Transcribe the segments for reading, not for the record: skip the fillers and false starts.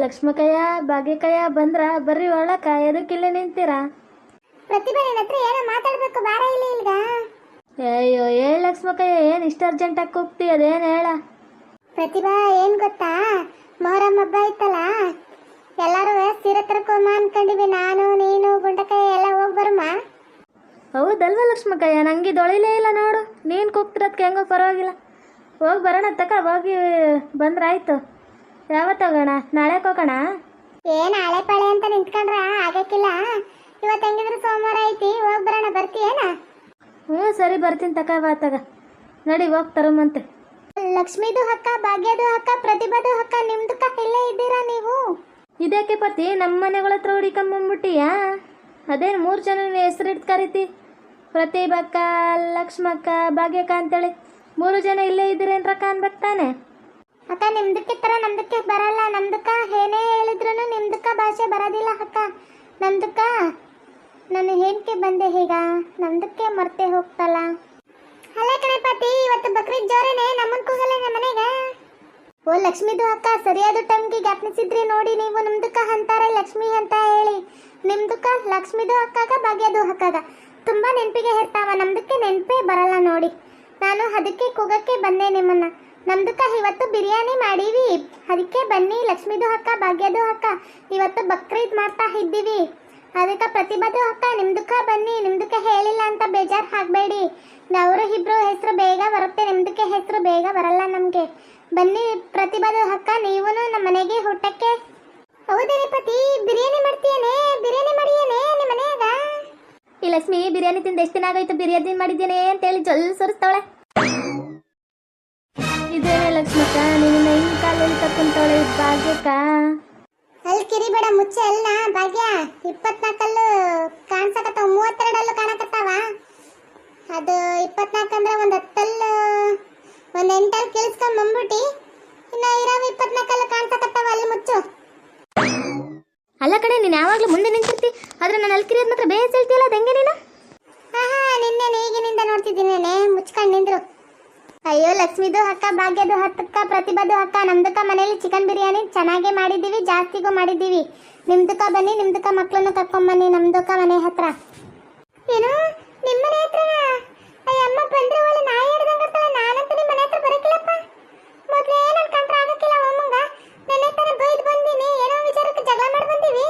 ಲಕ್ಷ್ಮಕಯ್ಯ ಭಾಗ್ಯಕಯ್ಯ ಬಂದ್ರ ಬರ್ರಿ ಒಳಕ ಎದಕ್ಕಿಲ್ಲೇ ನಿಂತೀರಾ? ಪ್ರತಿಭಾ ನಿನ್ನ ಹತ್ರ ಏನೋ ಮಾತಾಡ್ಬೇಕು ಬಾರ ಇಲ್ಲಿ ಇಲ್ಗ. ಅಯ್ಯೋ ಹೇಳ ಲಕ್ಷ್ಮಕಯ್ಯ, ಏನು ಇಷ್ಟ ಅರ್ಜೆಂಟಾಗಿ ಕೂಗ್ತಿ? ಅದೇನು ಹೇಳ. ಪ್ರತಿಭಾ ಏನ್ ಗೊತ್ತಾ, ಮೊಹರಂ ಹಬ್ಬ ಇತ್ತಲ್ಲ, ಎಲ್ಲಾರು ಸೀರೆ ತರ್ಕೊಮ್ಮ ಅನ್ಕೊಂಡಿವಿ. ನಾನು ನೀನು ಗುಂಡಕಾಯಿ ಎಲ್ಲ ಹೋಗಿ ಬರಮ್ಮ. ಹೌದಲ್ವ ಲಕ್ಷ್ಮಕಯ್ಯ, ನಂಗೆ ದೊಳಿಲೇ ಇಲ್ಲ ನೋಡು. ನೀನು ಕೂಗ್ತಿರೋದಕ್ಕೆ ಹೆಂಗೋ ಪರವಾಗಿಲ್ಲ. ಹೋಗಿ ಬರೋಣ ತಕ, ಹೋಗಿ ಬಂದ್ರಾಯ್ತು. ಯಾವತ್ತು ಹೋಗೋಣ? ನಾಳೆ ಹೋಗೋಣ? ಏನ್ ಹಳೆ ಪಾಳೆ ಅಂತ ನಿಂತ್ಕೊಂಡ್ರ ಆಗಕ್ಕಿಲ್ಲ. ಇವತ್ತು ಹೆಂಗಿದ್ರು ಸೋಮವಾರ ಐತಿ, ಹೋಗಿ ಬರೋಣ. ಬರ್ತೀಯೇನ? ಹ್ಞೂ ಸರಿ ಬರ್ತೀನಿ ತಕ, ಬಾ ತಗ. ನಡಿ ಹೋಗಿ ತರಮಂತೆ. ಲಕ್ಷ್ಮೀದು ಹಕ್ಕ, ಭಾಗ್ಯದು ಹಕ್ಕ, ಪ್ರತಿಭಾದು ಹಕ್ಕ, ನಿಮ್ದಕ್ಕ ಇಲ್ಲೇ ಇದ್ದೀರಾ ನೀವು? ಇದ್ಯಾಕೆ ಪತಿ ನಮ್ಮ ಮನೆಗಳ ಹತ್ರ ಹುಡಿಕೊಂಬಂದ್ಬಿಟ್ಟಿಯಾ? ಅದೇನು 3 ಜನ ಹೆಸರಿಟ್ಟು ಕರಿತಿ? ಪ್ರತಿಭಕ್ಕ, ಲಕ್ಷ್ಮಕ್ಕ, ಭಾಗ್ಯಕ್ಕ ಅಂತೇಳಿ 3 ಜನ ಇಲ್ಲೇ ಇದ್ದೀರೇನ್ರಕ್ಕ ಅನ್ಬೇಕು ತಾನೆ? ಅಕ್ಕ ನಿಮ್ದಕ್ಕೆ ತರ ನಮ್ದಕ್ಕೆ ಬರಲ್ಲ. ನಮ್ದಕ್ಕ ಏನೇ ಹೇಳಿದ್ರು ನಿಮ್ದಕ್ಕ ಭಾಷೆ ಬರೋದಿಲ್ಲ ಅಕ್ಕ. ನಮ್ದಕ್ಕ ನಾನು ಏನಕ್ಕೆ ಬಂದೆ ಈಗ? ನಮ್ದಕ್ಕೆ ಮರ್ತೆ ಹೋಗ್ತಲ್ಲ. ಅಲ್ಲ ಕಣಪತಿ, ಇವತ್ತು ಬಕ್ರೀದ್ ಜೋರೇನೆ, ನಮ್ಮನ್ ಕೂಗಲ್ಲ ನಮ್ಮ ಮನೆಗೆ. ಓ ಲಕ್ಷ್ಮೀದು ಅಕ್ಕ, ಸರಿಯಾದ ಟೈಮ್ಗೆ ಜ್ಞಾಪನಿಸಿದ್ರಿ ನೋಡಿ ನೀವು. ನಮ್ದಕ್ಕ ಅಂತಾರೆ ಲಕ್ಷ್ಮಿ ಅಂತ ಹೇಳಿ. ನಿಮ್ದಕ್ಕ ಲಕ್ಷ್ಮೀದು ಅಕ್ಕಾಗ, ಭಾಗ್ಯದು ಅಕ್ಕಾಗ ತುಂಬಾ ನೆನಪಿಗೆ ಇರ್ತಾವ. ನಮ್ದಕ್ಕೆ ನೆನಪೇ ಬರಲ್ಲ ನೋಡಿ. ನಾನು ಅದಕ್ಕೆ ಕೂಗಕ್ಕೆ ಬಂದೆ ನಿಮ್ಮನ್ನ. ನಮ್ದಕ್ಕ ಇವತ್ತು ಬಿರಿಯಾನಿ ಮಾಡೀವಿ, ಅದಕ್ಕೆ ಬನ್ನಿ. ಲಕ್ಷ್ಮೀದು ಅಕ್ಕ, ಭಾಗ್ಯದು ಅಕ್ಕ ಇವತ್ತು ಬಕ್ರೀದ್ ಮಾಡ್ತಾ ಇದ್ದೀವಿ, ಅದಕ್ಕೆ ಪ್ರತಿಭಾದು ಅಕ್ಕ ನಿಮ್ದಕ್ಕ ಬನ್ನಿ. ನಿಮ್ದಕ್ಕೆ ಹೇಳಿಲ್ಲ ಅಂತ ಬೇಜಾರು ಹಾಕಬೇಡಿ. ಅವರು ಇಬ್ರು ಹೆಸರು ಬೇಗ ಬರುತ್ತೆ, ನಿಮ್ದಕ್ಕೆ ಹೆಸರು ಬೇಗ ಬರಲ್ಲ ನಮಗೆ. ಬನ್ನಿ ಪ್ರತಿಭಾದು ಅಕ್ಕ, ನೀವು ನಮ್ಮ ಮನೆಗೆ ಊಟಕ್ಕೆ. ಹೌದೇನೆ ಪತಿ, ಬಿರಿಯಾನಿ ಮಾಡ್ತೀಯೇನೆ? ಬಿರಿಯಾನಿ ಮಾಡಿಯೇನೆ ನಿಮ್ಮ ಮನೆಯಾಗ? ಈ ಲಕ್ಷ್ಮಿ ಬಿರಿಯಾನಿ ತಿಂದು ಎಷ್ಟು ದಿನ ಆಗೋಯ್ತು? ಬಿರಿಯಾನಿ ಮಾಡಿದ್ದೇನೆ ಅಂತೇಳಿ ಜೊಲ್ ಸುರಿಸ್ತಾವಳೆ. ಇದೇನೇ ಲಕ್ಷ್ಮಕ್ಕ, ನಿನ್ನ ಹಿಂಗ್ ಕಾಲಲ್ಲಿ ತಕ್ಕೊಂತವಳೆ ಭಾಗ್ಯಕ್ಕ? ಅಲ್ಲಿ ಕಿರಿಬೇಡ, ಮುಚ್ಚೆ ಅಲ್ಲ ಭಾಗ್ಯ. 24 ಕಾಣ್ಸಕತ್ತಾವ, 32 ಕಾಣಕತ್ತಾವ. ಅದು 24 ಅಂದ್ರೆ ಒಂದು 10 ಒಂದು 8 ಕೇಳಿಸ್ಕೊಂಡ್ ಬಂದ್ಬಿಟ್ಟಿ. ಇನ್ನ ಇರಾವ 24 ಕಾಣ್ಸಕತ್ತಾವ, ಅಲ್ಲಿ ಮುಚ್ಚು. ಅಲ್ಲ ಕಡೆ, ನೀನು ಯಾವಾಗಲೂ ಮುಂದೆ ನಿಂತಿರ್ತಿ, ಆದ್ರೆ ನಾನು ಅಲ್ಲಿ ಕಿರಿಯೋದ್ ಮಾತ್ರ ಬೇಸ್ ಹೇಳ್ತೀಯಲ್ಲ, ಅದು ಹೆಂಗೆ ನೀನು? ಆಹಾ, ನಿನ್ನೆ ಈಗಿನಿಂದ ನೋಡ್ತಿದ್ದೀನೇನೆ, ಮುಚ್ಕೊಂಡು ನಿಂದ್ರು. ಅಯ್ಯೋ ಲಕ್ಷ್ಮೀದು ಅಕ್ಕ, ಭಾಗ್ಯದು ಅಕ್ಕ, ಪ್ರತಿಭಾದು ಅಕ್ಕ, ನಮ್ದಕ್ಕ ಮನೇಲಿ ಚಿಕನ್ ಬಿರಿಯಾನಿ ಚೆನ್ನಾಗೇ ಮಾಡಿದ್ದೀವಿ, ಜಾಸ್ತಿಗೂ ಮಾಡಿದ್ದೀವಿ. ನಿಮ್ದಕ್ಕ ಬನ್ನಿ, ನಿಮ್ದಕ್ಕ ಮಕ್ಕಳನ್ನ ಕರ್ಕೊಂಬನ್ನಿ ನಮ್ದಕ್ಕ ಮನೆ ಹತ್ರ. ಏನು ನಿಮ್ಮ ಮನೆ ಹತ್ರನಾ? ಅಯ್ಯ ಅಮ್ಮ ಬಂದ್ರೆ ಒಳ್ಳೆ ನಾಯಿ ಹಿಡ್ದಂಗಿರ್ತಾಳೆ. ನಾನಂತೂ ನಿಮ್ಮ ಮನೆ ಹತ್ರ ಬರಕಿಲ್ಲಪ್ಪ. ಮೊದಲೇ ನನ್ನ ಕಂಡ್ರೆ ಆಗಕ್ಕಿಲ್ಲ ಅಮ್ಮಂಗ. ನೆನ್ನೆ ತಾನೇ ಬೈದು ಬಂದೀನಿ, ಏನೋ ವಿಚಾರಕ್ಕೆ ಜಗಳ ಮಾಡಿ ಬಂದೀವಿ.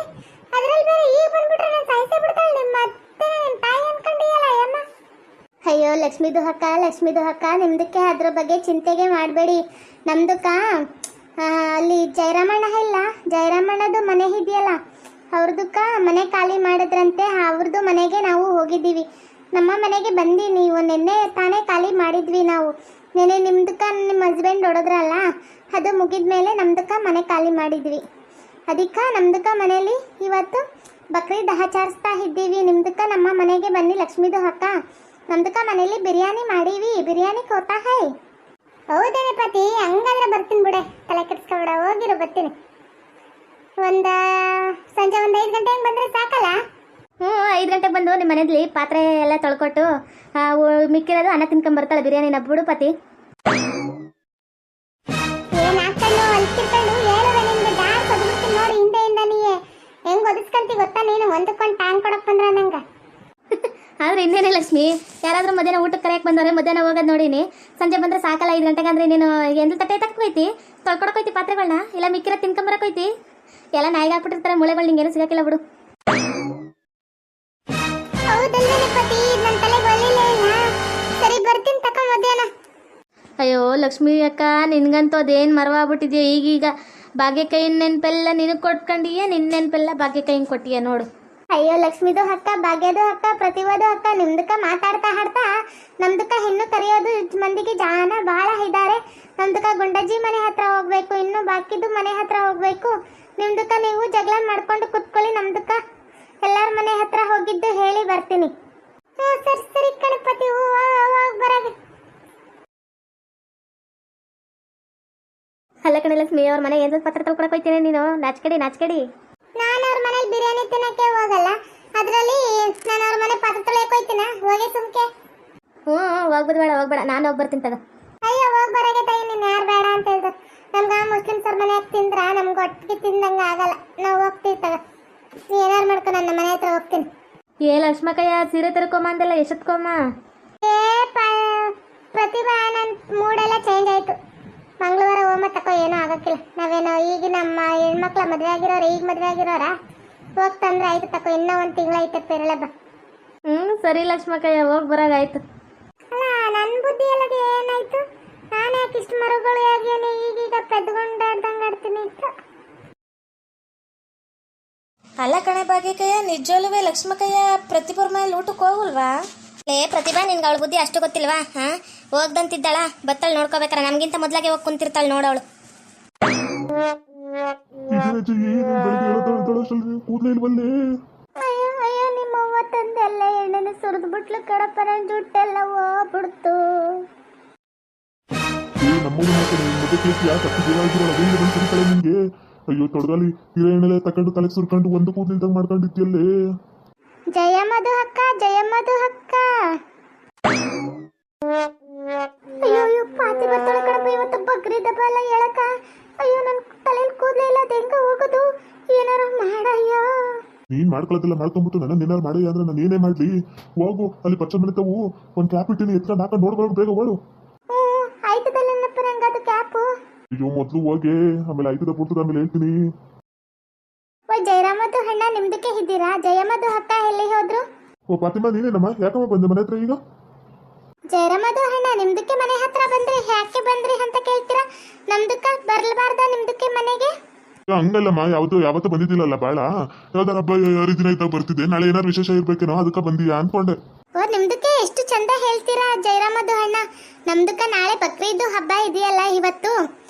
ಅದ್ರಲ್ಲಿ ಬೇರೆ ಈಗ ಬಂದ್ಬಿಟ್ರೆ ನಾನು ಸಾಯಿಸೇ ಬಿಡ್ತಾಳೆ. ನಿಮ್ಮ ಅತ್ತೆ ನಿಮ್ಮ ತಾಯಿ ಅನ್ಕೊಂಡಿಯಲ್ಲ ಅಯ್ಯಮ್ಮ. ಅಯ್ಯೋ ಲಕ್ಷ್ಮೀದು ಅಕ್ಕ, ಲಕ್ಷ್ಮೀದು ಅಕ್ಕ, ನಿಮ್ದಕ್ಕೆ ಅದ್ರ ಬಗ್ಗೆ ಚಿಂತೆಗೆ ಮಾಡಬೇಡಿ. ನಮ್ದಕ್ಕ ಅಲ್ಲಿ ಜಯರಾಮಣ್ಣ ಇಲ್ಲ, ಜಯರಾಮಣ್ಣದು ಮನೆ ಇದೆಯಲ್ಲ, ಅವ್ರದಕ್ಕ ಮನೆ ಖಾಲಿ ಮಾಡಿದ್ರಂತೆ. ಅವ್ರದ್ದು ಮನೆಗೆ ನಾವು ಹೋಗಿದ್ದೀವಿ. ನಮ್ಮ ಮನೆಗೆ ಬಂದು ನೀವು ನಿನ್ನೆ ತಾನೇ ಖಾಲಿ ಮಾಡಿದ್ವಿ ನಾವು. ನೆನೆ ನಿಮ್ದಕ್ಕ ನಿಮ್ಮ ಹಸ್ಬೆಂಡ್ ಹೊಡೋದ್ರಲ್ಲ, ಅದು ಮುಗಿದ ಮೇಲೆ ನಮ್ದಕ್ಕ ಮನೆ ಖಾಲಿ ಮಾಡಿದ್ವಿ. ಅದಕ್ಕೆ ನಮ್ದಕ್ಕ ಮನೇಲಿ ಇವತ್ತು ಬಕ್ರೀದ್ ಆಚರಿಸ್ತಾ ಇದ್ದೀವಿ. ನಿಮ್ದಕ್ಕ ನಮ್ಮ ಮನೆಗೆ ಬನ್ನಿ ಲಕ್ಷ್ಮೀದು ಅಕ್ಕ, ನಮ್ದಕ್ಕ ಮನೇಲಿ ಬಿರಿಯಾನಿ ಮಾಡೀವಿ. ಬಿರಿಯಾನಿ ಕೋತಾ ಹೈ. ಹೌದೇನೆ ಪತಿ, ಹಂಗಂದ್ರೆ ಬರ್ತೀನಿ ಬಿಡೆ, ತಲೆ ಕೆಡಿಸ್ಕೊಬೇಡ, ಹೋಗಿರು ಬರ್ತೀನಿ. ಸಂಜೆ 5 ಗಂಟೆಗೆ ಬಂದ್ರೆ ಸಾಕಲ್ಲ? 5 ಗಂಟೆಗೆ ಬಂದು ನಿಮ್ಮ ಮನೇಲಿ ಪಾತ್ರೆ ಎಲ್ಲ ತೊಳ್ಕೊಟ್ಟು ಮಿಕ್ಕಿರೋದು ಅನ್ನ ತಿನ್ಕೊಂಬರ್ತಾಳೆ ಬಿರಿಯಾನಿನ. ಬಿಡು ಪತಿ. ಏನ್ ಹಾಕೊಂಡು ಅಲ್ತಿರ್ಕೊಂಡು ಹೇಳುವೆ ನಿಮ್ಗೆ ಡಾನ್ಸ್ ಒದಗಿಸ್ತೀನಿ ನೋಡಿ. ಹಿಂದೆಯಿಂದ ನೀಯೇ ಹೆಂಗ್ ಒದಿಸ್ಕೊಂತಿ ಗೊತ್ತಾ ನೀನು? ಒಂದಕ್ಕೊಂದು ಟ್ಯಾಂಕ್ ಕೊಡಕ್ ಬಂದ್ರ ನಂಗೆ. ಆದ್ರೆ ಇನ್ನೇನೇ ಲಕ್ಷ್ಮಿ, ಯಾರಾದ್ರೂ ಮಧ್ಯಾಹ್ನ ಊಟಕ್ಕೆ ಕರೆಯಕ್ಕೆ ಬಂದವ್ರೆ, ಮಧ್ಯಾಹ್ನ ಹೋಗೋದು ನೋಡಿನಿ. ಸಂಜೆ ಬಂದ್ರೆ ಸಾಕಲ್ಲ 5 ಗಂಟೆಗೆ. ಅಂದ್ರೆ ನೀನು ಎಂದು ತಟ್ಟೆ ತಕ್ಕೋಯ್ತಿ, ತೊಳ್ಕೊಡಕೋಯ್ತಿ ಪಾತ್ರೆಗಳನ್ನ, ಇಲ್ಲ ಮಿಕ್ಕಿರೋ ತಿನ್ಕೊಂಬರಕೋಯ್ತಿ. ಎಲ್ಲ ನಾಯಿಗೆ ಹಾಕ್ಬಿಟ್ಟಿರ್ತಾರೆ ಮೂಳೆಗಳು, ನಿಂಗೇನು ಸಿಗಕ್ಕಿಲ್ಲ ಬಿಡು. ಹೌದಲ್ವೇನೆ ಪತಿ, ನನ್ನ ತಲೆಗೆ ಒಳ್ಳಿಲ್ಲ. ಸರಿ ಬರ್ತೀನಿ ತಕ ಮಧ್ಯಾಹ್ನ. ಅಯ್ಯೋ ಲಕ್ಷ್ಮಿ ಅಕ್ಕ, ನಿನ್ಗಂತೂ ಅದೇನು ಮರವಾಗ್ಬಿಟ್ಟಿದ್ಯೋ ಈಗೀಗ. ಭಾಗ್ಯಕೈಯಿನ ನೆನಪೆಲ್ಲ ನಿನಗೆ ಕೊಟ್ಕೊಂಡಿಯೇ, ನಿನ್ನ ನೆನಪೆಲ್ಲ ಭಾಗ್ಯಕೈಯಿನ ಕೊಟ್ಟಿಯ ನೋಡು. ಅಯ್ಯೋ ಲಕ್ಷ್ಮೀದು ಅಕ್ಕ, ಭಾಗ್ಯದು ಅಕ್ಕ, ಪ್ರತಿಭಾದು ಅಕ್ಕ, ನಿಮ್ದಕ್ಕ ಮಾತಾಡ್ತಾ ಹಾಡ್ತಾ ನಮ್ದಕ್ಕ ಇನ್ನು ಕರೆಯೋದು ಮಂದಿಗೆ ಜಾನ ಭಾಳ ಇದ್ದಾರೆ. ನಮ್ದಕ್ಕ ಗುಂಡಜ್ಜಿ ಮನೆ ಹತ್ರ ಹೋಗ್ಬೇಕು, ಇನ್ನು ಬಾಕಿದು ಮನೆ ಹತ್ರ ಹೋಗ್ಬೇಕು. ನಿಮ್ದಕ್ಕ ನೀವು ಜಗಳ ಮಾಡ್ಕೊಂಡು ಕುತ್ಕೊಳ್ಳಿ, ನಮ್ದಕ್ಕ ಎಲ್ಲಾರ ಮನೆ ಹತ್ರ ಹೋಗಿದ್ದು ಹೇಳಿ ಬರ್ತೀನಿ. ಸರಿ ಸರಿ ಗಣಪತಿ, ಬರಾಗ. ಅಲ್ಲ ಕಣೆ ಲಕ್ಷ್ಮಿ, ಅವ್ರ ಮನೆಗೆ ಏನು ಪತ್ರ ತೊಳ್ಕೊಳಕ್ಕೆ ಹೋಗ್ತೀನಿ ನೀನು? ನಾಚ್ಕಡಿ. ನಾನು ಅವ್ರ ಮನೇಲಿ ಬಿರಿಯಾನಿ ತಿನ್ನಕ್ಕೆ ಹೋಗಲ್ಲ, ಅದರಲ್ಲಿ ನಾನು ಅವ್ರ ಮನೆ ಪಾತ್ರ ತೊಳೆಯಕ್ಕೆ ಹೋಗ್ತೀನ? ಹೋಗಿ ಸುಮ್ಕೆ. ಹೋಗ್ಬೇಡ, ನಾನು ಹೋಗಿ ಬರ್ತೀನಿ ತಗ. ಅಯ್ಯೋ ಹೋಗಿ ಬರಾಗೆ ತಾಯಿ, ನೀನು ಯಾರು ಬೇಡ ಅಂತ ಹೇಳ್ತಾರೆ. ನಮ್ಗೆ ಮುಸ್ಲಿಮ್ಸವ್ರ ಮನೆಯಾಗ ತಿಂದ್ರ ನಮ್ಗೆ ಒಟ್ಟಿಗೆ ತಿಂದಂಗ ಆಗಲ್ಲ. ನಾವು ಹೋಗ್ತೀವಿ ತಗ. ನೀ ಏನಾರು ಮಾಡ್ಕೊ, ನನ್ನ ಮನೆ ಹತ್ರ ಹೋಗ್ತೀನಿ. ಏ ಲಕ್ಷ್ಮಕ್ಕಯ್ಯ ಸೀರೆ ತರ್ಕೊಮ್ಮ ಅಂದೆಲ್ಲ ಎಷ್ಟೊತ್ಕೊಮ್ಮ? ಏ ಪ್ರತಿಭಾ, ನನ್ನ ಮೂಡೆಲ್ಲ ಚೇಂಜ್ ಆಯ್ತು. ಮಂಗಳವಾರ ಹೋಮ ತಕೋ, ಏನೂ ಆಗಕ್ಕಿಲ್ಲ. ನಾವೇನೋ ಈಗ ನಮ್ಮ ಹೆಣ್ಮಕ್ಳ ಮದುವೆ ಆಗಿರೋರು, ಈಗ ಮದುವೆ ಆಗಿರೋರ ಹೋಗ್ತಂದ್ರೆ ಆಯ್ತು ತಕೋ. ಇನ್ನೂ ಒಂದು ತಿಂಗಳೈತೆ ಪೇರಳೆ ಬಾ. ಸರಿ ಲಕ್ಷ್ಮಕ್ಕಯ್ಯ, ಹೋಗಿ ಬರಾಗಾಯ್ತು. ಅಲ್ಲ, ನನ್ನ ಬುದ್ಧಿ ಎಲ್ಲಗೆ ಏನಾಯ್ತು? ನಾನು ಯಾಕೆ ಇಷ್ಟು ಮರುಗಳು ಹೇಗೇನೆ ಈಗೀಗ ಪೆದ್ಕೊಂಡಾಡ್ದಂಗೆ ಆಡ್ತೀನಿ ಅಂತ. ಅಲ್ಲ ಕಣೆ ಭಾಗ್ಯಕಯ್ಯ, ನಿಜವಲ್ಲವೇ ಲಕ್ಷ್ಮಕ್ಕಯ್ಯ ಪ್ರತಿಭಾ ಮೇಲೆ ಊಟಕ್ಕೆ ಹೋಗಲ್ವಾ? ಏ ಪ್ರತಿಭಾ, ನಿನ್ಗೆ ಅವಳ ಬುದ್ಧಿ ಅಷ್ಟು ಗೊತ್ತಿಲ್ವಾ? ಹಾ, ಹೋಗ್ದಂತಿದ್ದಾಳ, ಬತ್ತಳು ನೋಡ್ಕೋಬೇಕಾರ. ನಮ್ಗಿಂತ ಮೊದ್ಲಾಗೆ ಹೋಗಿ ಕುಂತಿರ್ತಾಳೆ ನೋಡವಳು. ಅಯ್ಯೋ ಅಯ್ಯೋ, ನಿಮ್ಮ ಅವ್ವ ತಂದೆಲ್ಲ ಎಣ್ಣೆನ ಸುರಿದು ಬಿಟ್ಲು ಕಡಪ. ನನ್ನ ಜುಟ್ಟೆಲ್ಲ ಹೋಗ್ಬಿಡ್ತು. ನಿಂಗೆ ಅಯ್ಯೋ ತೊಡಗಲಿ ಹಿರೇ ಎಣ್ಣೆಲೆ ತಕೊಂಡು ತಲೆ ಸುರ್ಕೊಂಡು ಒಂದು ಕೂದಲಿದ್ದಂಗೆ ಮಾಡ್ಕೊಂಡಿದ್ಯಲ್ಲೇ. ಜಯ ಮಧು ಅಕ್ಕ, ಜಯ ಮಧು ಅಕ್ಕ. ಅಯ್ಯೋ ಅಯ್ಯೋ, ಪಾತಿ ಬರ್ತಾಳೆ ಕಣಪ್ಪ. ಇವತ್ತು ಬಕ್ರೀದ್ ಹಬ್ಬ ಎಲ್ಲ ಹೇಳಕ್ಕ. ಅಯ್ಯೋ, ನನ್ನ ತಲೆಯಲ್ಲಿ ಕೂದಲೇ ಇಲ್ಲ, ಅದು ಹೆಂಗ ಹೋಗೋದು? ಏನಾರು ಮಾಡಯ್ಯ. ನೀನ್ ಮಾಡ್ಕೊಳತಿಲ್ಲ, ಮಾಡ್ಕೊಂಡ್ಬಿಟ್ಟು ನನ್ನ ಏನಾರು ಮಾಡಿ ಅಂದ್ರೆ ನಾನು ಏನೇ ಮಾಡ್ಲಿ? ಹೋಗು, ಅಲ್ಲಿ ಪಚ್ಚ ಮನೆ ತಾವು ಒಂದು ಕ್ಯಾಪ್ ಇಟ್ಟಿನಿ, ಎತ್ಕೊಂಡು ಹಾಕೊಂಡು ನೋಡ್ಬೇಕು, ಬೇಗ ಓಡು. ಆಯ್ತದಲ್ಲಪ್ಪ ನಂಗೆ ಅದು ಕ್ಯಾಪು. ಅಯ್ಯೋ ಮೊದ್ಲು ಹೋಗಿ, ಆಮೇಲೆ ಆಯ್ತದ ಬಿಡ್ತದ, ಆಮೇಲೆ ಹೇಳ್ತೀನಿ. ಓ ಜಯರಾಮದ್ದು ಅಣ್ಣ, ನಿಮ್ದಕ್ಕೆ ಇದ್ದೀರಾ? ಜಯಮಧು ಅಕ್ಕ ಎಲ್ಲಿ ಹೋದ್ರು? ಓ ಫಾತಿಮಾ, ನೀನೇನಮ್ಮ? ಯಾಕಮ್ಮ ಬಂದೆ ಮನೆ ಹತ್ರ ಈಗ? ಜಯರಾಮದು ಅಣ್ಣ, ನಿಮ್ದಕ್ಕೆ ಮನೆ ಹತ್ರ ಬಂದ್ರಿ, ಯಾಕೆ ಬಂದ್ರಿ ಅಂತ ಕೇಳ್ತೀರಾ? ನಮ್ದಕ್ಕ ಬರ್ಲಬಾರ್ದ ನಿಮ್ದಕ್ಕೆ ಮನೆಗೆ? ಹಂಗಲ್ಲಮ್ಮ, ಯಾವತ್ತೂ ಬಂದಿದ್ದಿಲ್ಲಲ್ಲ ಬಾಳ. ಯಾವ್ದಾರ ಹಬ್ಬ ಹರಿದಿನ ಇದ್ದಾಗ ಬರ್ತಿದ್ದೆ, ನಾಳೆ ಏನಾರು ವಿಶೇಷ ಇರ್ಬೇಕೇನೋ, ಅದಕ್ಕೆ ಬಂದೀಯಾ ಅನ್ಕೊಂಡೆ. ಓ ನಿಮ್ದಕ್ಕೆ ಎಷ್ಟು ಚಂದ ಹೇಳ್ತೀರಾ ಜಯರಾಮದು ಅಣ್ಣ. ನಮ್ದಕ್ಕ ನಾಳೆ ಬಕ್ರೀದ್ದು ಹಬ್ಬ ಇದೆಯಲ್ಲ ಇವತ್ತು.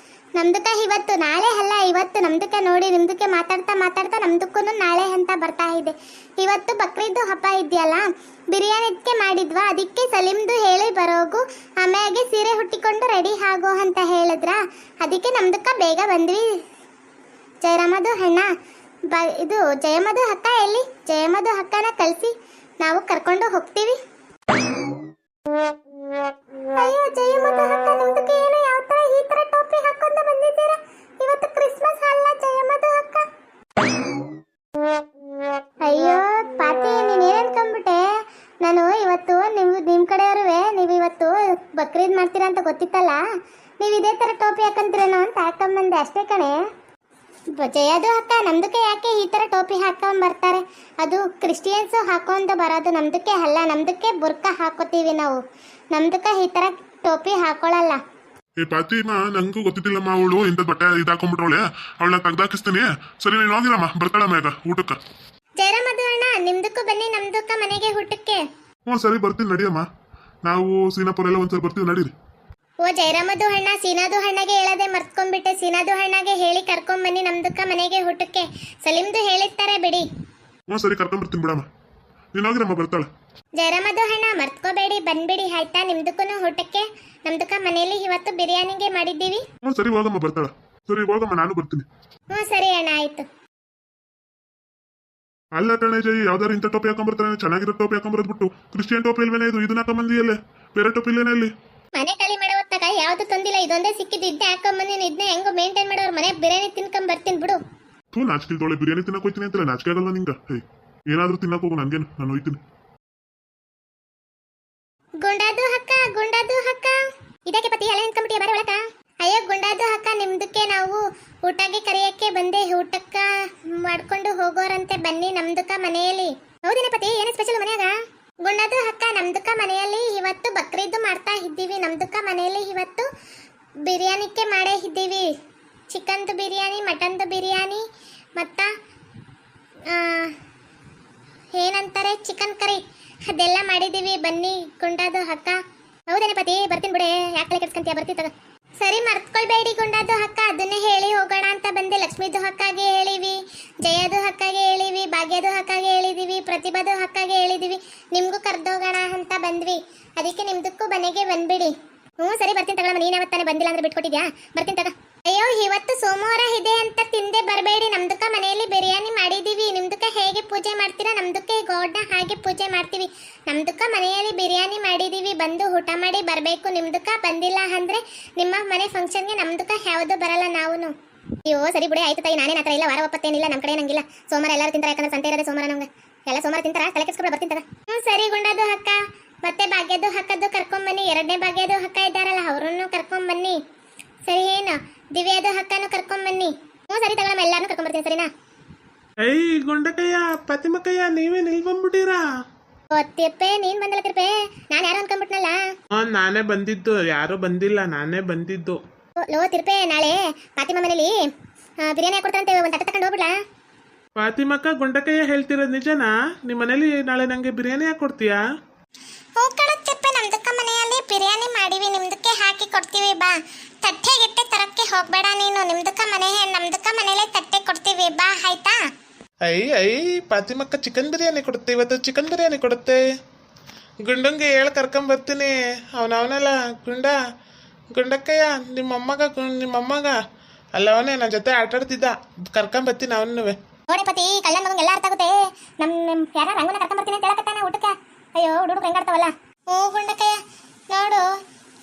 ನಮ್ದಕ್ಕ ಇವತ್ತು, ನಾಳೆ ಅಲ್ಲ ಇವತ್ತು. ನಮ್ದಕ್ಕ ನೋಡಿ, ನಿಮ್ದಕ್ಕೆ ಮಾತಾಡ್ತಾ ಮಾತಾಡ್ತಾ ನಮ್ದಕ್ಕೂ ನಾಳೆ ಅಂತ ಬರ್ತಾ ಇದೆ. ಇವತ್ತು ಬಕ್ರೀದ್ದು ಹಬ್ಬ ಇದೆಯಲ್ಲ, ಬಿರಿಯಾನಿಕ್ಕೆ ಮಾಡಿದ್ವಾ, ಅದಕ್ಕೆ ಸಲೀಮ್ದು ಹೇಳಿ ಬರೋಗು, ಆಮ್ಯಾಗೆ ಸೀರೆ ಹುಟ್ಟಿಕೊಂಡು ರೆಡಿ ಆಗೋ ಅಂತ ಹೇಳಿದ್ರ, ಅದಕ್ಕೆ ನಮ್ದಕ್ಕ ಬೇಗ ಬಂದ್ವಿ. ಜಯರಾಮದು ಅಣ್ಣ, ಇದು ಜಯಮಧು ಅಕ್ಕ ಎಲ್ಲಿ? ಜಯಮಧು ಅಕ್ಕನ ಕಳಿಸಿ, ನಾವು ಕರ್ಕೊಂಡು ಹೋಗ್ತೀವಿ. ಅಯ್ಯೋ ಜಯಮಧು ಅಕ್ಕ, ನಿಮ್ದಕ್ಕೆ ಏನು ಯಾವ ತರ ಈ ತರ ಟೋಪಿ ಹಾಕೊಂಡು ಬಂದಿದ್ದೀರಾ? ಇವತ್ತು ಕ್ರಿಸ್ಮಸ್ ಅಲ್ಲ ಜಯಮಧು ಅಕ್ಕ. ಅಯ್ಯೋ ಪಾತಿ, ನೀನ್ ಏನ್ ಅನ್ಕೊಂಡ್ಬಿಟ್ಟೆ? ನಾನು ಇವತ್ತು ನಿಮ್ ಕಡೆಯವರುವೆ, ನೀವು ಇವತ್ತು ಬಕ್ರೀದ್ ಮಾಡ್ತೀರಾ ಅಂತ ಗೊತ್ತಿತ್ತಲ್ಲ, ನೀವು ಇದೇ ತರ ಟೋಪಿ ಹಾಕೊಂತೀರೇನೋ ಅಂತ ಹಾಕೊಂಬಂದೆ ಅಷ್ಟೇ ಕಣೆ. ಜಯದು ಅಕ್ಕ, ನಮ್ದಕ್ಕೆ ಯಾಕೆ ಈ ತರ ಟೋಪಿ ಹಾಕೊಂಡ್ ಬರ್ತಾರೆ? ಅದು ಕ್ರಿಸ್ಟಿಯನ್ಸು ಹಾಕೊಂಡು ಬರೋದು, ನಮ್ದಕ್ಕೆ ಅಲ್ಲ. ನಮ್ದಕ್ಕೆ ಬುರ್ಕ ಹಾಕೋತೀವಿ ನಾವು, ನಮ್ದಕ್ಕೆ ಈ ತರ ಟೋಪಿ ಹಾಕೊಳ್ಳಲ್ಲ. ಏ ಫಾತಿಮಾ, ನಂಗೂ ಗೊತ್ತಿದ್ದಿಲ್ಲಮ್ಮ, ಅವಳು ಇಂಥ ಬಟ್ಟೆ ಇದಾಕೊಂಡ್ಬಿಟ್ರವಳೆ, ಅವಳನ್ನ ತೆಗ್ದಾಕಿಸ್ತೀನಿ. ಸರಿ, ನೀನು ಹೋಗಿರಮ್ಮ, ಬರ್ತಾಳಮ್ಮ ಈಗ ಊಟಕ್ಕೆ. ಜಯರಾಮದು ಅಣ್ಣ, ನಿಮ್ದಕ್ಕೂ ಬನ್ನಿ, ನಮ್ದಕ್ಕ ಮನೆಗೆ ಊಟಕ್ಕೆ. ಹ್ಞೂ ಸರಿ, ಬರ್ತೀನಿ ನಡಿಯಮ್ಮ. ನಾವು ಸೀನಾಪುರ ಎಲ್ಲ ಒಂದ್ಸರಿ ಬರ್ತೀವಿ, ನಡೀರಿ. ಓ ಜಯರಾಮದು ಅಣ್ಣ, ಸೀನಾದು ಅಣ್ಣಗೆ ಹೇಳದೆ ಮರ್ತ್ಕೊಂಡ್ಬಿಟ್ಟೆ. ಸೀನಾದು ಅಣ್ಣಗೆ ಹೇಳಿ ಕರ್ಕೊಂಬನ್ನಿ ನಮ್ದಕ್ಕ ಮನೆಗೆ ಊಟಕ್ಕೆ. ಸಲೀಮ್ದು ಹೇಳಿರ್ತಾರೆ ಬಿಡಿ. ಹ್ಞೂ ಸರಿ, ಕರ್ಕೊಂಡ್ಬರ್ತೀನಿ ಬಿಡಮ್ಮ. ನೀನು ಹೋಗಿರಮ್ಮ, ಬರ್ತಾಳೆ. ಜಯರಾಮದು ಅಣ್ಣ, ಮರ್ತ್ಕೋಬೇಡಿ, ಬಂದ್ಬಿಡಿ ಆಯ್ತಾ? ನಿಮ್ದಕ್ಕೂ ಊಟಕ್ಕೆ. ನಮ್ದಕ್ಕ ಮನೆಯಲ್ಲಿ ಇವತ್ತು ಬಿರಿಯಾನಿಗೆ ಮಾಡಿದ್ದೀವಿ. ಹ್ಞೂ ಸರಿ, ಹೋಗಮ್ಮ, ಬರ್ತಾಳೆ. ಸರಿ ಹೋಗಮ್ಮ, ನಾನು ಬರ್ತೀನಿ. ಹ್ಞೂ ಸರಿ ಅಣ್ಣ, ಆಯ್ತು. ಅಲ್ಲ ಕಣೆ ಜೈ, ಯಾವ್ದಾರು ಇಂಥ ಟೋಪಿ ಹಾಕೊಂಡ್ಬರ್ತಾನೆ, ಚೆನ್ನಾಗಿರೋ ಟೋಪಿ ಹಾಕೊಂಡ್ಬರೋದು ಬಿಟ್ಟು ಕ್ರಿಶ್ಚಿಯನ್ ಟೋಪಿ ಇಲ್ವೇನೆ? ಇದನ್ನ ಹಾಕೊಂಬಂದಿಯಲ್ಲೇ, ಬೇರೆ ಟೋಪಿ ಇಲ್ಲೇನೆ ಅಲ್ಲಿ? ಮನೆ ಖಾಲಿ ಮಾಡೋ ಹೊತ್ತಾಗ ಯಾವ್ದು ತಂದಿಲ್ಲ, ಇದೊಂದೇ ಸಿಕ್ಕಿದ್ದು, ಇದ್ದೇ ಹಾಕೊಂಬಂದಿನಿ. ಇದನ್ನ ಹೆಂಗೋ ಮೇಂಟೈನ್ ಮಾಡೋರು, ಮನೆ ಬಿರಿಯಾನಿ ತಿನ್ಕೊಂಡ್ ಬರ್ತೀನಿ ಬಿಡು. ನಾಚಿಕಿಲ್ದೊಳೆ ಬಿರಿಯಾನಿ ತಿನ್ನಕ್ ಹೋಗ್ತೀನಿ ಅಂತಲ್ಲ, ನಾಚಿಕೆ ಆಗಲ್ವಾ ನಿಂಗ? ಹೇ, ಏನಾದ್ರೂ ತಿನ್ನಕ್ ಹೋಗು, ನನ್ಗೇನು, ನಾನು ಹೋಯ್ತೀನಿ. ಗುಂಡಾದು ಅಕ್ಕ, ಗುಂಡಾದು ಅಕ್ಕ, ಇದಕ್ಕೆ ಪತಿ ಎಲ್ಲ ನಿಂತ್ಕೊಂಡ್ಬಿಟ್ಟಿಯ, ಬರ ಒಳಕ. ಅಯ್ಯೋ ಗುಂಡಾದು ಅಕ್ಕ, ನಿಮ್ದಕ್ಕೆ ನಾವು ಊಟಕ್ಕೆ ಕರೆಯಕ್ಕೆ ಬಂದೆ, ಊಟಕ್ಕ ಮಾಡ್ಕೊಂಡು ಹೋಗೋರಂತೆ, ಬನ್ನಿ ನಮ್ದಕ್ಕ ಮನೆಯಲ್ಲಿ. ಹೌದೇನೆ ಪತಿ, ಏನು ಸ್ಪೆಷಲ್ ಮನ್ಯಾಗ? ಗುಂಡಾದು ಅಕ್ಕ, ನಮ್ದಕ್ಕ ಮನೆಯಲ್ಲಿ ಇವತ್ತು ಬಕ್ರೀದ್ದು ಮಾಡ್ತಾ ಇದ್ದೀವಿ. ನಮ್ದಕ್ಕ ಮನೆಯಲ್ಲಿ ಇವತ್ತು ಬಿರಿಯಾನಿಕ್ಕೆ ಮಾಡೇ ಇದ್ದೀವಿ. ಚಿಕನ್ದು ಬಿರಿಯಾನಿ, ಮಟನ್ದು ಬಿರಿಯಾನಿ, ಮತ್ತ ಏನಂತಾರೆ ಚಿಕನ್ ಕರಿ, ಅದೆಲ್ಲ ಮಾಡಿದ್ದೀವಿ. ಬನ್ನಿ ಗುಂಡಾದು ಅಕ್ಕ. ಹೌದೇನೆ ಪತಿ, ಬರ್ತೀನಿ ಬಿಡೆ, ಯಾಕೆ ಕೆಡ್ಸ್ಕೊಂತೀಯ, ಬರ್ತೀವಿ ತಗ. ಸರಿ, ಮರ್ತ್ಕೊಳ್ಬೇಡಿ ಗುಂಡಾದು ಅಕ್ಕ, ಅದನ್ನೇ ಹೇಳಿ ಹೋಗೋಣ ಅಂತ ಬಂದೆ. ಲಕ್ಷ್ಮೀದು ಅಕ್ಕಗೆ ಹೇಳಿವಿ, ಜಯದು ಅಕ್ಕಗೆ ಹೇಳಿವಿ, ಭಾಗ್ಯದು ಅಕ್ಕಗೆ ಹೇಳಿದೀವಿ, ಪ್ರತಿಭಾದು ಅಕ್ಕಗೆ ಹೇಳಿದೀವಿ, ನಿಮ್ಗೂ ಕರ್ದೋಗೋಣ ಅಂತ ಬಂದ್ವಿ. ಅದಕ್ಕೆ ನಿಮ್ದಕ್ಕೂ ಮನೆಗೆ ಬಂದ್ಬಿಡಿ. ಹ್ಞೂ ಸರಿ, ಬರ್ತೀನಿ ತಗೊಳಮ್ಮ. ನೀನು ಯಾವತ್ತಾನೆ ಬಂದಿಲ್ಲ ಅಂದ್ರೆ ಬಿಟ್ಕೊಟ್ಟಿದ್ಯಾ? ಬರ್ತೀನಿ ತಗ. ಅಯ್ಯೋ ಇವತ್ತು ಸೋಮವಾರ ಇದೆ ಅಂತ ತಿಂದೆ ಬರಬೇಡಿ. ನಮ್ದಕ್ಕ ಮನೆಯಲ್ಲಿ ಬಿರಿಯಾನಿ ಮಾಡಿದೀವಿ. ನಿಮ್ದಕ್ಕ ಹೇಗೆ ಪೂಜೆ ಮಾಡ್ತೀರಾ? ನಮ್ದಕ್ಕೆ ಗೋಡ್ನ ಹಾಗೆ ಪೂಜೆ ಮಾಡ್ತೀವಿ. ನಮ್ದಕ್ಕ ಮನೆಯಲ್ಲಿ ಬಿರಿಯಾನಿ ಮಾಡಿದೀವಿ, ಬಂದು ಊಟ ಮಾಡಿ ಬರಬೇಕು. ನಿಮ್ದಕ್ಕ ಬಂದಿಲ್ಲ ಅಂದ್ರೆ ನಿಮ್ಮ ಮನೆ ಫಂಕ್ಷನ್ಗೆ ನಮ್ದಕ್ಕ ಯಾವುದು ಬರಲ್ಲ ನಾವು. ಅಯ್ಯೋ ಸರಿ ಬಿಡಿ ಆಯ್ತು ತಾಯಿ, ನಾನೇನು ಆ ಥರ ಇಲ್ಲ, ವಾರ ಒಪ್ಪತ್ತೇನಿಲ್ಲ, ನಮ್ಮ ಕಡೆ ನಂಗಿಲ್ಲ. ಸೋಮವಾರ ಎಲ್ಲರೂ ತಿಂತಾರೆ, ಯಾಕಂದ್ರೆ ಸಂತೆ ಇರೋದೇ ಸೋಮವಾರ ನಮ್ಗೆ. ಎಲ್ಲ ಸೋಮವಾರ ತಿಂತಾರ, ತಲೆ ಕೆಸ್ಕೊಬಿಡ ಬರ್ತಿಂತಾರ. ಸರಿ ಗುಂಡದು ಅಕ್ಕ, ಮತ್ತೆ ಭಾಗ್ಯದು ಅಕ್ಕದ್ದು ಕರ್ಕೊಂಬನ್ನಿ. 2ನೇ ಭಾಗ್ಯದು ಅಕ್ಕ ಇದ್ದಾರಲ್ಲ ಅವ್ರನ್ನು ಕರ್ಕೊಂಬನ್ನಿ. ಸರಿ ಏನು ದಿವ್ಯದು ಅಕ್ಕನೂ ಕರ್ಕೊಂಬನ್ನಿ. ಸರಿ ತಗೊಳಮ್ಮ, ಎಲ್ಲಾರನ್ನೂ ಕರ್ಕೊಂಬರ್ತೀನಿ, ಸರಿನಾ? ಐ ಗುಂಡಕಯ್ಯ ಪತಿಮಕ್ಕಯ್ಯ ನೀವೇನು ಇಲ್ಲಿ ಬಂದ್ಬಿಟ್ಟಿರಾ? ತಿಪ್ಪೆ ನೀನ್ ಬಂದಲ್ಲ ತಿರ್ಪೆ, ನಾನು ಯಾರೋ ಅನ್ಕೊಂಡ್ಬಿಟ್ನಲ್ಲ. ನಾನೇ ಬಂದಿದ್ದು, ಯಾರು ಬಂದಿಲ್ಲ, ನಾನೇ ಬಂದಿದ್ದು. ಲೋ ತಿರ್ಪೆ, ನಾಳೆ ಫಾತಿಮಾ ಮನೇಲಿ ಬಿರಿಯಾನಿ ಹಾಕೊಡ್ತಾರಂತೆ, ಒಂದು ತಟ್ಟೆ ತಗೊಂಡು ಹೋಗ್ಬಿಡ್ಲಾ? ಫಾತಿಮಕ್ಕ ಗುಂಡಕಯ್ಯ ಹೇಳ್ತಿರೋದು ನಿಜನಾ? ನಿಮ್ಮ ಮನೇಲಿ ನಾಳೆ ನಂಗೆ ಬಿರಿಯಾನಿ ಹಾಕೊಡ್ತೀಯಾ? ತಿರ್ಪೆ, ನಮ್ದಕ್ಕ ಮನೆಯಲ್ಲಿ ಬಿರಿಯಾನಿ ಮಾಡಿವಿ, ನಿಮ್ದಕ್ಕೆ ಹಾಕಿ ಕೊಡ್ತೀವಿ ಬಾ. ತಟ್ಟೆ ಗಿಟ್ಟೆ ತರಕ್ಕೆ ಹೋಗ್ಬೇಡ ನೀನು, ನಮ್ದಕ್ಕ ಮನೇಲೆ ತಟ್ಟೆ ಕೊಡ್ತೀವಿ ಬಾ, ಆಯ್ತಾ? ಐ ಫಾತಿಮಕ್ಕ ಚಿಕನ್ ಬಿರಿಯಾನಿ ಕೊಡುತ್ತೆ, ಇವತ್ತು ಚಿಕನ್ ಬಿರಿಯಾನಿ ಕೊಡುತ್ತೆ. ಗುಂಡಂಗೆ ಹೇಳಿ ಕರ್ಕೊಂಬರ್ತೀನಿ. ಅವನಲ್ಲ ಗುಂಡಕ್ಕಯ್ಯ ನಿಮ್ಮಮ್ಮಗ ಅಲ್ಲ, ಅವನೇ ನನ್ನ ಜೊತೆ ಆಟಾಡ್ತಿದ್ದ, ಕರ್ಕೊಂಬರ್ತೀನಿ ಅವನು. ನೋಡಿ ಪತಿ, ಕಳ್ಳ ಮಗಂಗೆ ಎಲ್ಲ ಅರ್ಥ ಆಗುತ್ತೆ. ನಮ್ಮ ಯಾರ ರಂಗನ ಕರ್ಕೊಂಬರ್ತೀನಿ ಅಂತ ಹೇಳಕತ್ತಾನ ಊಟಕ್ಕೆ. ಅಯ್ಯೋ ಹುಡುಗರು ಹೆಂಗಾಡ್ತಾವಲ್ಲ. ಓ ಗುಂಡಕ್ಕಯ್ಯ ನೋಡು,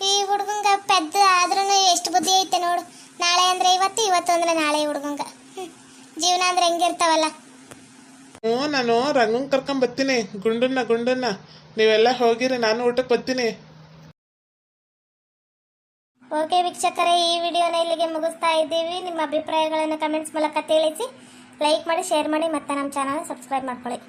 ಈ ಹುಡುಗಂಗ ಪೆದ್ದ ಆದ್ರೂ ಎಷ್ಟು ಬುದ್ಧಿ ಐತೆ ನೋಡು. ನಾಳೆ ಅಂದ್ರೆ ಇವತ್ತು ಅಂದ್ರೆ ನಾಳೆ ಹುಡುಗಂಗ ಜೀವನ ಅಂದ್ರೆ ಹೆಂಗಿರ್ತಾವಲ್ಲ. ನಾನು ರಂಗನ್ ಕರ್ಕೊಂಬರ್ತೀನಿ, ಗುಂಡನ್ನ ನೀವೆಲ್ಲ ಹೋಗಿರಿ, ನಾನು ಊಟಕ್ಕೆ ಬರ್ತೀನಿ. ಓಕೆ ವೀಕ್ಷಕರೇ, ಈ ವಿಡಿಯೋನ ಇಲ್ಲಿಗೆ ಮುಗಿಸ್ತಾ ಇದ್ದೀವಿ. ನಿಮ್ಮ ಅಭಿಪ್ರಾಯಗಳನ್ನು ಕಮೆಂಟ್ಸ್ ಮೂಲಕ ತಿಳಿಸಿ, ಲೈಕ್ ಮಾಡಿ, ಶೇರ್ ಮಾಡಿ, ಮತ್ತೆ ನಮ್ಮ ಚಾನಲ್ ಸಬ್ಸ್ಕ್ರೈಬ್ ಮಾಡ್ಕೊಳ್ಳಿ.